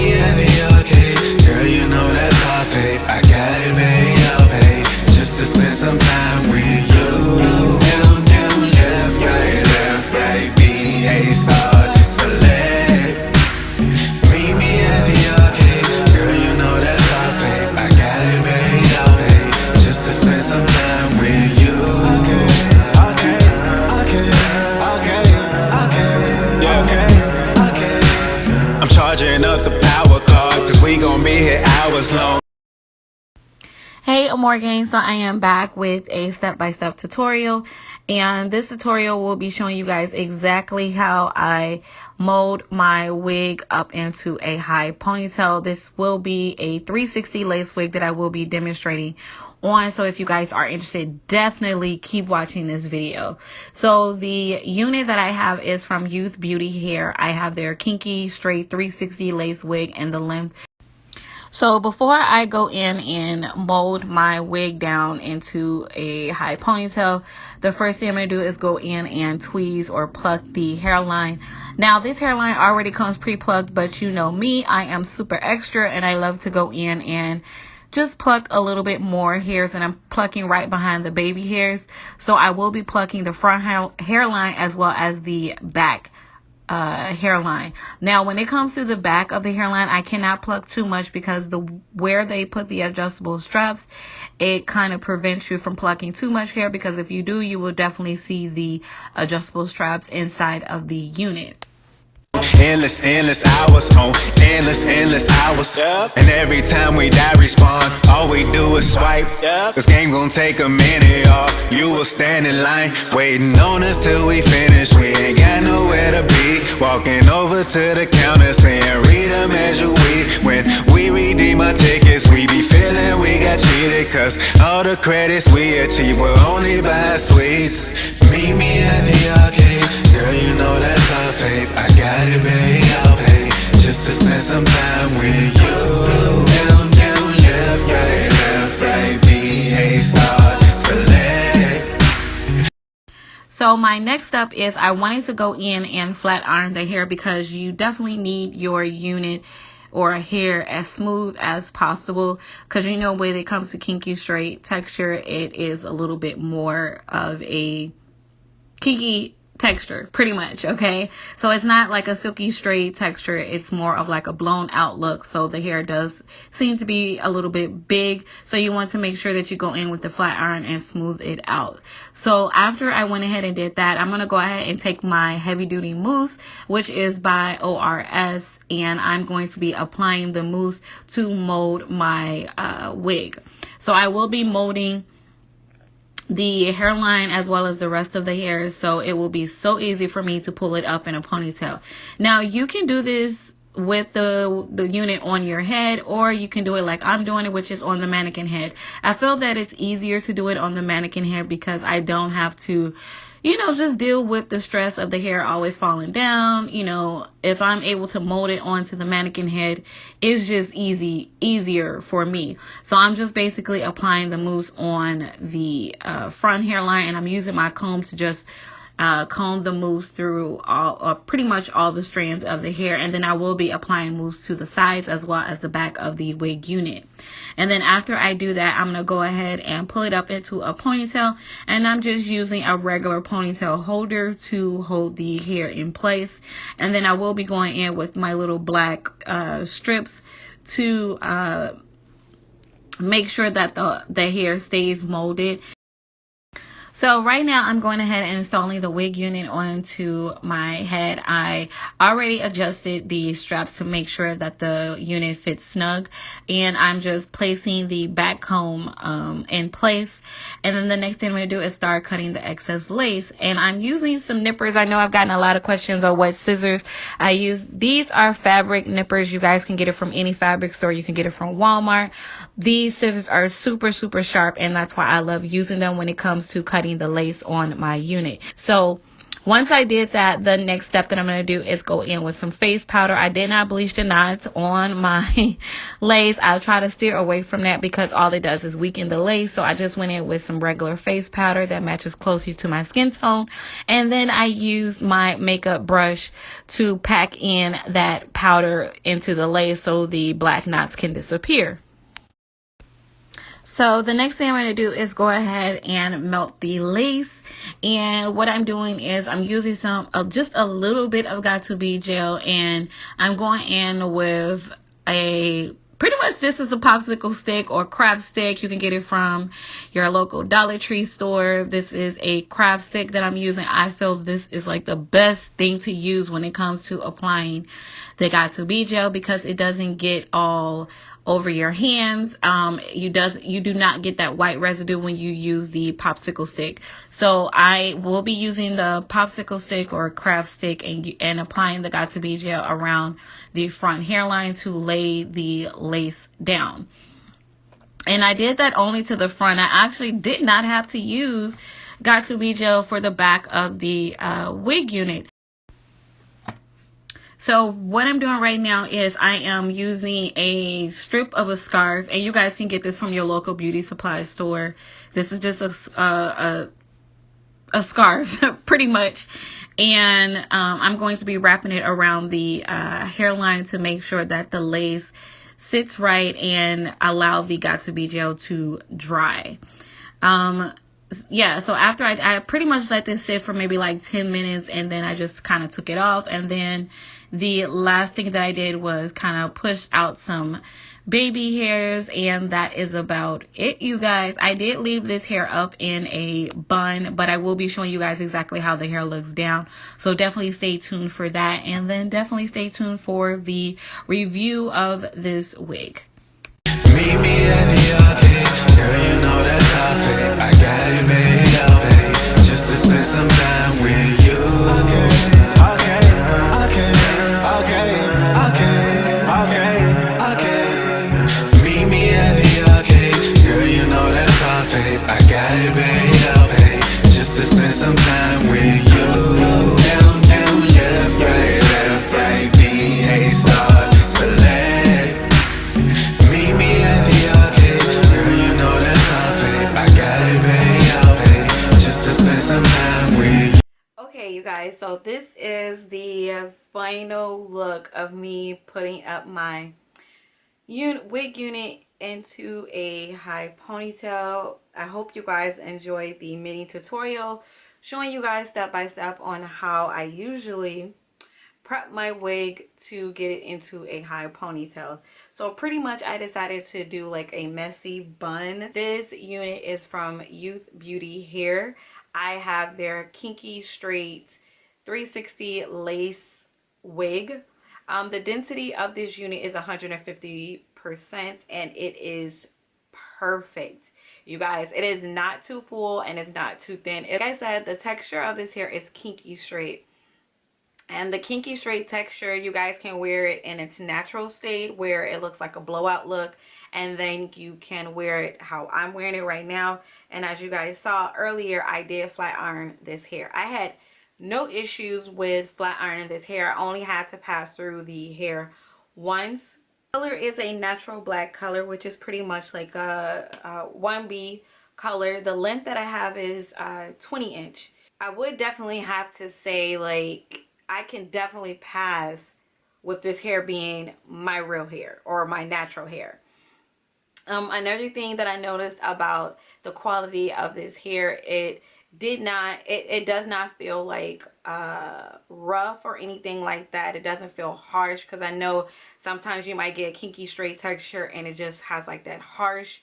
me at the arcade, girl, you know that's our fate. I got it, babe, I'll pay just to spend some time with you. Down, down, left, right, B, A, star, select. Meet me at the arcade, girl, you know that's our fate. I got it, babe, I'll pay just to spend some time with you. I'm charging up the power card, cause we gon' be here hours long. Hey Amour Gang, so I am back with a step-by-step tutorial, and this tutorial will be showing you guys exactly how I mold my wig up into a high ponytail. This will be a 360 lace wig that I will be demonstrating on, so if you guys are interested, definitely keep watching this video. So the unit that I have is from Youth Beauty Hair. I have their Kinky Straight 360 lace wig in the length. So before I go in and mold my wig down into a high ponytail, the first thing I'm going to do is go in and tweeze or pluck the hairline. Now this hairline already comes pre-plucked, but you know me, I am super extra and I love to go in and just pluck a little bit more hairs, and I'm plucking right behind the baby hairs. So I will be plucking the front hairline as well as the back hairline. Now when it comes to the back of the hairline, I cannot pluck too much because where they put the adjustable straps, it kind of prevents you from plucking too much hair, because if you do, you will definitely see the adjustable straps inside of the unit. Endless hours on endless hours. And every time we die respawn, all we do is swipe. This game gon' take a minute, y'all. You will stand in line waiting on us till we finish. We ain't got nowhere to be. Walking over to the counter saying read them as you read. When we redeem our tickets, we be feeling we got cheated, cause all the credits we achieve will only buy sweets. Meet me at the arcade, girl, you know that's our fate. I got it, babe, I'll pay just to spend some time with you. Down, down, left, right, B, A, star, select. So my next step is I wanted to go in and flat iron the hair, because you definitely need your unit or hair as smooth as possible, because you know when it comes to kinky straight texture, it is a little bit more of a kinky texture, pretty much. Okay, so it's not like a silky straight texture, it's more of like a blown out look. So the hair does seem to be a little bit big, so you want to make sure that you go in with the flat iron and smooth it out. So after I went ahead and did that, I'm going to go ahead and take my heavy duty mousse, which is by ORS, and I'm going to be applying the mousse to mold my wig. So I will be molding the hairline as well as the rest of the hair, so it will be so easy for me to pull it up in a ponytail. Now you can do this with the unit on your head, or you can do it like I'm doing it, which is on the mannequin head. I feel that it's easier to do it on the mannequin head because I don't have to, you know, just deal with the stress of the hair always falling down. You know, if I'm able to mold it onto the mannequin head, it's just easier for me. So I'm just basically applying the mousse on the front hairline, and I'm using my comb to just comb the mousse through pretty much all the strands of the hair, and then I will be applying mousse to the sides as well as the back of the wig unit. And then after I do that, I'm going to go ahead and pull it up into a ponytail, and I'm just using a regular ponytail holder to hold the hair in place. And then I will be going in with my little black strips to make sure that the hair stays molded. So right now I'm going ahead and installing the wig unit onto my head. I already adjusted the straps to make sure that the unit fits snug, and I'm just placing the back comb in place. And then the next thing I'm going to do is start cutting the excess lace, and I'm using some nippers. I know I've gotten a lot of questions on what scissors I use. These are fabric nippers. You guys can get it from any fabric store. You can get it from Walmart. These scissors are super sharp, and that's why I love using them when it comes to cutting the lace on my unit. So Once I did that, the next step that I'm going to do is go in with some face powder. I did not bleach the knots on my lace. I'll try to steer away from that because all it does is weaken the lace. So I just went in with some regular face powder that matches closely to my skin tone. And then I used my makeup brush to pack in that powder into the lace so the black knots can disappear. So the next thing I'm going to do is go ahead and melt the lace. And what I'm doing is I'm using just a little bit of Got2b gel, and I'm going in with pretty much this is a popsicle stick or craft stick. You can get it from your local Dollar Tree store. This is a craft stick that I'm using. I feel this is like the best thing to use when it comes to applying the Got2b gel because it doesn't get all over your hands. You do not get that white residue when you use the popsicle stick. So I will be using the popsicle stick or craft stick and applying the Got2b gel around the front hairline to lay the lace down. And I did that only to the front. I actually did not have to use Got2b gel for the back of the wig unit. So what I'm doing right now is I am using a strip of a scarf, and you guys can get this from your local beauty supply store. This is just a scarf pretty much, and I'm going to be wrapping it around the hairline to make sure that the lace sits right and allow the Got2b gel to dry. Yeah, so after I pretty much let this sit for maybe like 10 minutes, and then I just kind of took it off, and then the last thing that I did was kind of push out some baby hairs, and that is about it, you guys. I did leave this hair up in a bun, but I will be showing you guys exactly how the hair looks down, so definitely stay tuned for that, and then definitely stay tuned for the review of this wig. Meet me at the arcade, girl, you know that's our fate. I got it made up, babe, just to spend some time with you. Okay. Meet me at the arcade, girl, you know that's our fate. I got it made up, babe, just to spend some time with you. Down, left, right, B-A star, select. Meet me at the arcade, girl, you know that's our fate. I got it made up, babe, just to spend some time with you. Okay, you guys, so this is the final look of me putting up my wig unit into a high ponytail. I hope you guys enjoyed the mini tutorial showing you guys step by step on how I usually prep my wig to get it into a high ponytail. So pretty much I decided to do like a messy bun. This unit is from Youth Beauty Hair. I have their Kinky Straight 360 lace wig. The density of this unit is 150%, and it is perfect. You guys, it is not too full and it's not too thin. Like I said, the texture of this hair is Kinky Straight. And the Kinky Straight texture, you guys can wear it in its natural state where it looks like a blowout look, and then you can wear it how I'm wearing it right now. And as you guys saw earlier, I did flat iron this hair. I had no issues with flat ironing this hair. I only had to pass through the hair once. The color is a natural black color, which is pretty much like a 1B color. The length that I have is 20 inch. I would definitely have to say, like, I can definitely pass with this hair being my real hair or my natural hair. Another thing that I noticed about the quality of this hair, it does not feel like rough or anything like that. It doesn't feel harsh, because I know sometimes you might get Kinky Straight texture and it just has like that harsh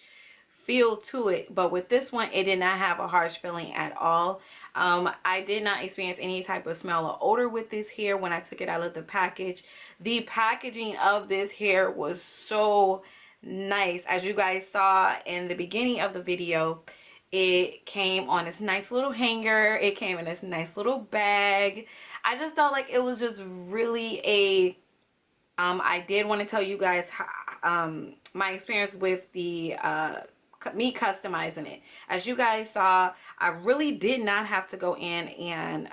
feel to it, but with this one it did not have a harsh feeling at all. I did not experience any type of smell or odor with this hair when I took it out of the package. The packaging of this hair was so nice. As you guys saw in the beginning of the video, it came on this nice little hanger. It came in this nice little bag. I just felt like it was just really a I did want to tell you guys how, my experience with the me customizing it. As you guys saw, I really did not have to go in and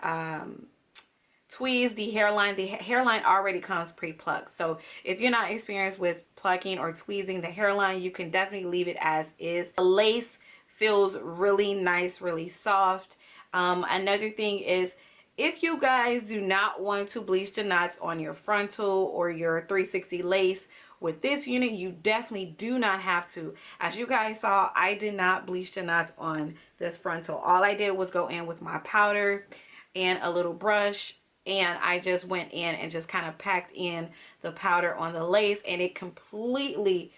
tweeze the hairline. The hairline already comes pre-plucked. So if you're not experienced with plucking or tweezing the hairline, you can definitely leave it as is. The lace feels really nice, really soft. Another thing is, if you guys do not want to bleach the knots on your frontal or your 360 lace with this unit, you definitely do not have to. As you guys saw, I did not bleach the knots on this frontal. All I did was go in with my powder and a little brush, and I just went in and just kind of packed in the powder on the lace, and it completely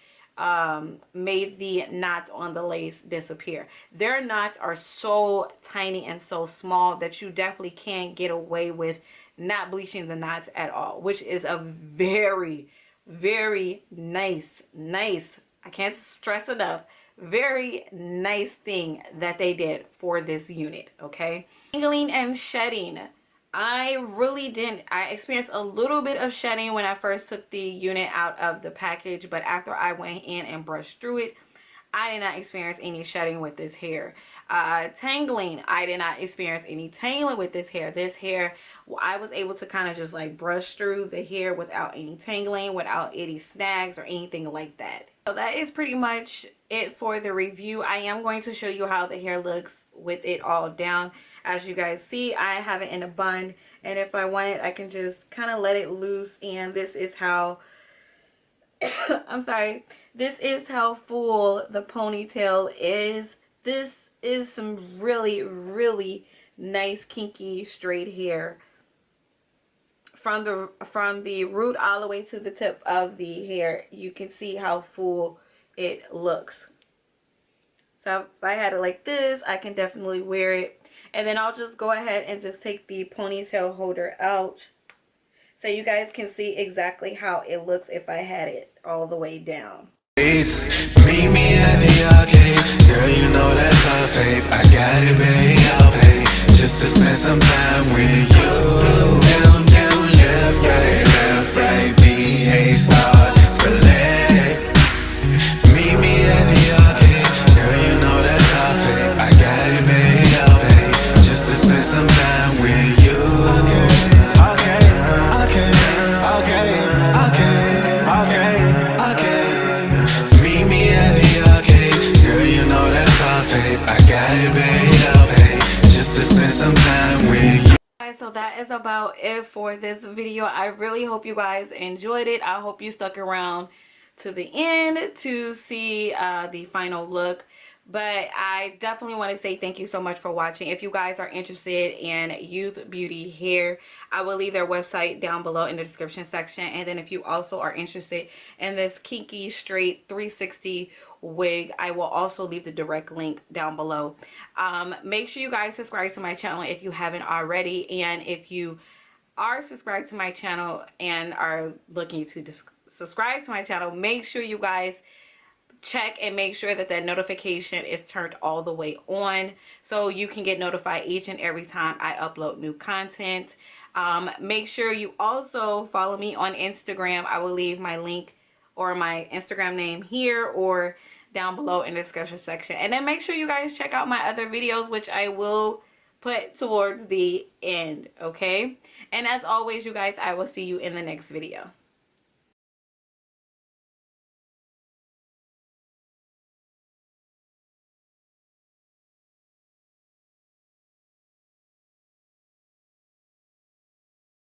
made the knots on the lace disappear. Their knots are so tiny and so small that you definitely can't get away with not bleaching the knots at all, which is a very, very nice, I can't stress enough, very nice thing that they did for this unit. Okay, tangling and shedding. I experienced a little bit of shedding when I first took the unit out of the package, but after I went in and brushed through it, I did not experience any shedding with this hair. Tangling, I did not experience any tangling with this hair. This hair, I was able to kind of just like brush through the hair without any tangling, without any snags or anything like that. So that is pretty much it for the review. I am going to show you how the hair looks with it all down. As you guys see, I have it in a bun, and if I want it, I can just kind of let it loose, and this is how I'm sorry, this is how full the ponytail is. This is some really, really nice kinky straight hair from the root all the way to the tip of the hair. You can see how full it looks. So if I had it like this, I can definitely wear it. And then I'll just go ahead and just take the ponytail holder out so you guys can see exactly how it looks if I had it all the way down. Meet me at the arcade, girl, you know that's our fate. I got it, babe, I'll pay just to spend some time with you. Down, down, left, right, B-A star, select. Meet me at the arcade, girl, you know that's our fate. I got it, babe, I'll pay just to spend some time with you. Okay. Meet me at the arcade, girl, you know that's our fate. I got it, babe, I'll pay just to spend some time with you. So that is about it for this video. I really hope you guys enjoyed it. I hope you stuck around to the end to see the final look. But I definitely want to say thank you so much for watching. If you guys are interested in youth beauty hair, I will leave their website down below in the description section. And then if you also are interested in this Kinky Straight 360 wig, I will also leave the direct link down below. Make sure you guys subscribe to my channel if you haven't already. And if you are subscribed to my channel and are looking to subscribe to my channel, make sure you guys check and make sure that that notification is turned all the way on so you can get notified each and every time I upload new content. Make sure you also follow me on Instagram. I will leave my link or my Instagram name here or down below in the description section. And then make sure you guys check out my other videos, which I will put towards the end. Okay, and as always, you guys, I will see you in the next video.